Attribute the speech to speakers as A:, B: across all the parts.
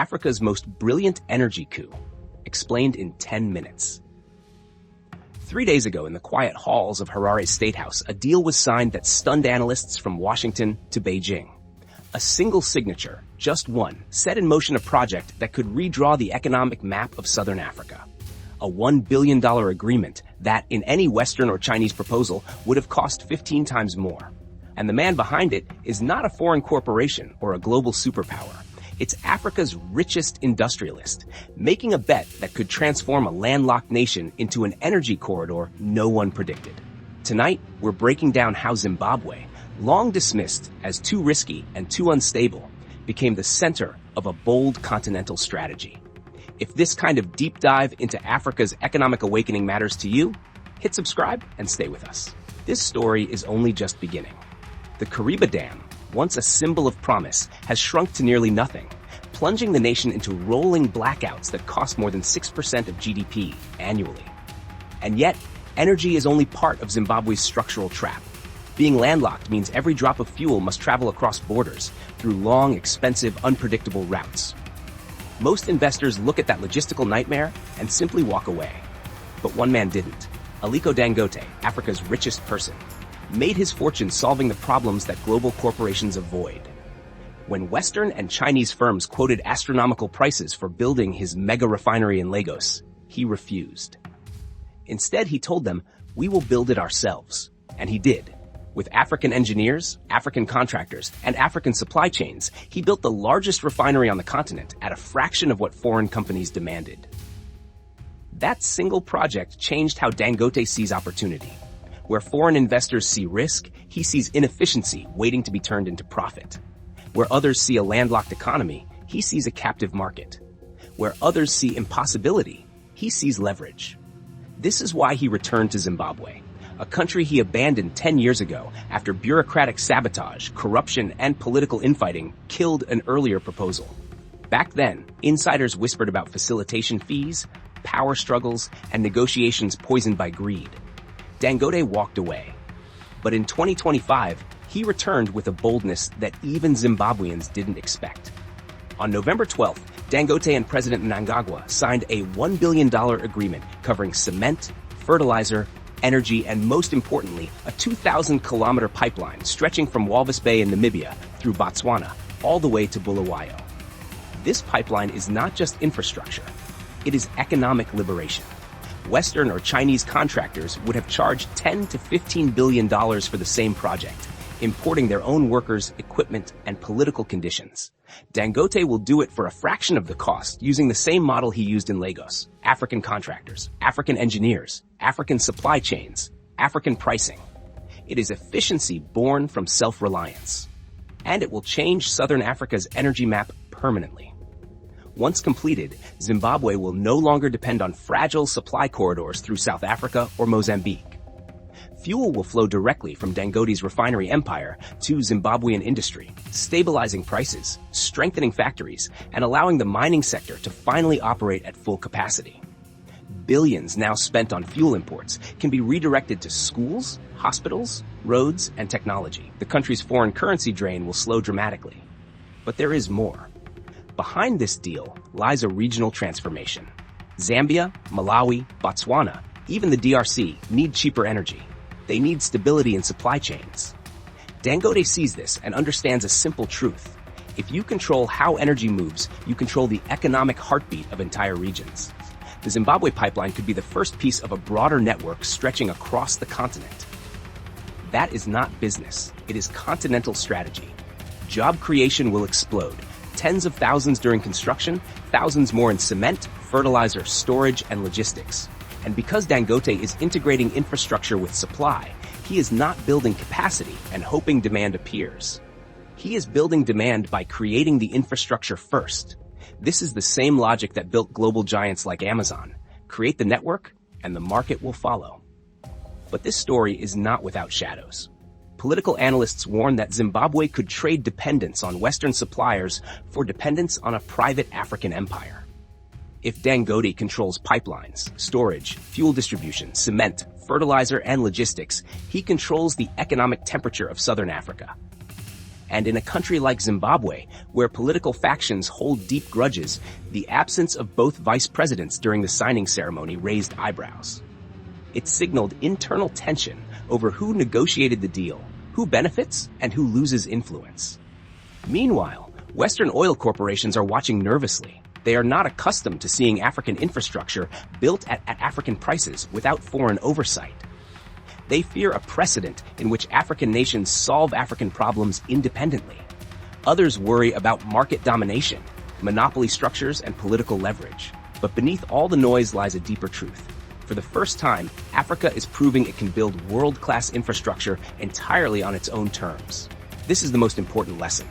A: Africa's most brilliant energy coup, explained in 10 minutes. 3 days ago in the quiet halls of Harare's State House, a deal was signed that stunned analysts from Washington to Beijing. A single signature, just one, set in motion a project that could redraw the economic map of southern Africa. A $1 billion agreement that, in any Western or Chinese proposal, would have cost 15 times more. And the man behind it is not a foreign corporation or a global superpower. It's Africa's richest industrialist, making a bet that could transform a landlocked nation into an energy corridor no one predicted. Tonight, we're breaking down how Zimbabwe, long dismissed as too risky and too unstable, became the center of a bold continental strategy. If this kind of deep dive into Africa's economic awakening matters to you, hit subscribe and stay with us. This story is only just beginning. The Kariba Dam, once a symbol of promise, has shrunk to nearly nothing, plunging the nation into rolling blackouts that cost more than 6% of GDP annually. And yet, energy is only part of Zimbabwe's structural trap. Being landlocked means every drop of fuel must travel across borders, through long, expensive, unpredictable routes. Most investors look at that logistical nightmare and simply walk away. But one man didn't. Aliko Dangote, Africa's richest person, made his fortune solving the problems that global corporations avoid. When Western and Chinese firms quoted astronomical prices for building his mega refinery in Lagos, he refused. Instead, he told them, "We will build it ourselves." And he did. With African engineers, African contractors, and African supply chains, he built the largest refinery on the continent at a fraction of what foreign companies demanded. That single project changed how Dangote sees opportunity. Where foreign investors see risk, he sees inefficiency waiting to be turned into profit. Where others see a landlocked economy, he sees a captive market. Where others see impossibility, he sees leverage. This is why he returned to Zimbabwe, a country he abandoned 10 years ago after bureaucratic sabotage, corruption, and political infighting killed an earlier proposal. Back then, insiders whispered about facilitation fees, power struggles, and negotiations poisoned by greed. Dangote walked away. But in 2025, he returned with a boldness that even Zimbabweans didn't expect. On November 12th, Dangote and President Mnangagwa signed a $1 billion agreement covering cement, fertilizer, energy, and most importantly, a 2,000-kilometer pipeline stretching from Walvis Bay in Namibia through Botswana all the way to Bulawayo. This pipeline is not just infrastructure, it is economic liberation. Western or Chinese contractors would have charged $10 to $15 billion for the same project, importing their own workers, equipment, and political conditions. Dangote will do it for a fraction of the cost using the same model he used in Lagos: African contractors, African engineers, African supply chains, African pricing. It is efficiency born from self-reliance. And it will change Southern Africa's energy map permanently. Once completed, Zimbabwe will no longer depend on fragile supply corridors through South Africa or Mozambique. Fuel will flow directly from Dangote's refinery empire to Zimbabwean industry, stabilizing prices, strengthening factories, and allowing the mining sector to finally operate at full capacity. Billions now spent on fuel imports can be redirected to schools, hospitals, roads, and technology. The country's foreign currency drain will slow dramatically. But there is more. Behind this deal lies a regional transformation. Zambia, Malawi, Botswana, even the DRC need cheaper energy. They need stability in supply chains. Dangote sees this and understands a simple truth. If you control how energy moves, you control the economic heartbeat of entire regions. The Zimbabwe pipeline could be the first piece of a broader network stretching across the continent. That is not business. It is continental strategy. Job creation will explode. Tens of thousands during construction, thousands more in cement, fertilizer, storage, and logistics. And because Dangote is integrating infrastructure with supply, he is not building capacity and hoping demand appears. He is building demand by creating the infrastructure first. This is the same logic that built global giants like Amazon. Create the network, and the market will follow. But this story is not without shadows. Political analysts warn that Zimbabwe could trade dependence on Western suppliers for dependence on a private African empire. If Dangote controls pipelines, storage, fuel distribution, cement, fertilizer, and logistics, he controls the economic temperature of Southern Africa. And in a country like Zimbabwe, where political factions hold deep grudges, the absence of both vice presidents during the signing ceremony raised eyebrows. It signaled internal tension over who negotiated the deal, who benefits, and who loses influence. Meanwhile, Western oil corporations are watching nervously. They are not accustomed to seeing African infrastructure built at African prices without foreign oversight. They fear a precedent in which African nations solve African problems independently. Others worry about market domination, monopoly structures, and political leverage. But beneath all the noise lies a deeper truth. For the first time, Africa is proving it can build world-class infrastructure entirely on its own terms. This is the most important lesson.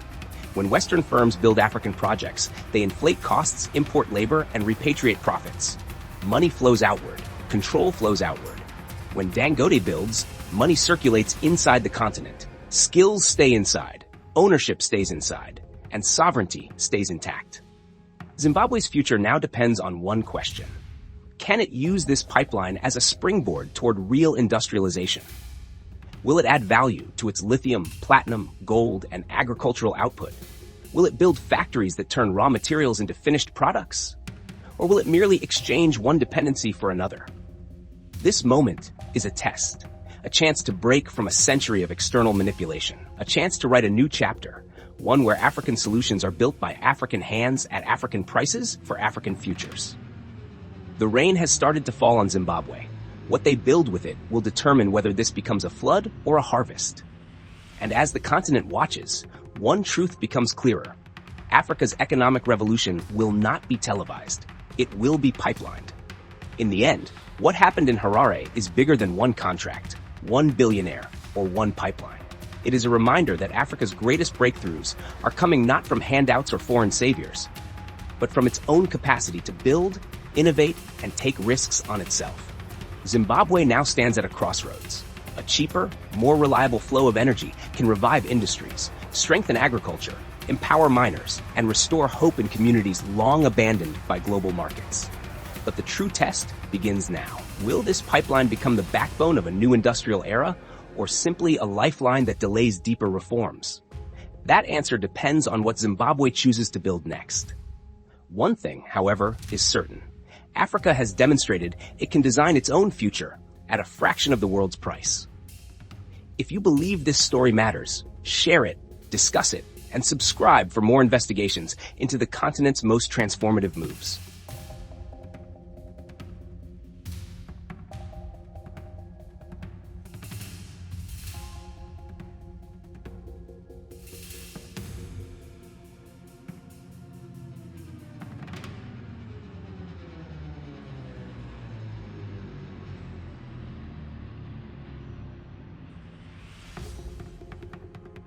A: When Western firms build African projects, they inflate costs, import labor, and repatriate profits. Money flows outward, control flows outward. When Dangote builds, money circulates inside the continent. Skills stay inside, ownership stays inside, and sovereignty stays intact. Zimbabwe's future now depends on one question. Can it use this pipeline as a springboard toward real industrialization? Will it add value to its lithium, platinum, gold, and agricultural output? Will it build factories that turn raw materials into finished products? Or will it merely exchange one dependency for another? This moment is a test, a chance to break from a century of external manipulation, a chance to write a new chapter, one where African solutions are built by African hands at African prices for African futures. The rain has started to fall on Zimbabwe. What they build with it will determine whether this becomes a flood or a harvest. And as the continent watches, one truth becomes clearer. Africa's economic revolution will not be televised. It will be pipelined. In the end, what happened in Harare is bigger than one contract, one billionaire, or one pipeline. It is a reminder that Africa's greatest breakthroughs are coming not from handouts or foreign saviors, but from its own capacity to build, innovate, and take risks on itself. Zimbabwe now stands at a crossroads. A cheaper, more reliable flow of energy can revive industries, strengthen agriculture, empower miners, and restore hope in communities long abandoned by global markets. But the true test begins now. Will this pipeline become the backbone of a new industrial era, or simply a lifeline that delays deeper reforms? That answer depends on what Zimbabwe chooses to build next. One thing, however, is certain. Africa has demonstrated it can design its own future at a fraction of the world's price. If you believe this story matters, share it, discuss it, and subscribe for more investigations into the continent's most transformative moves.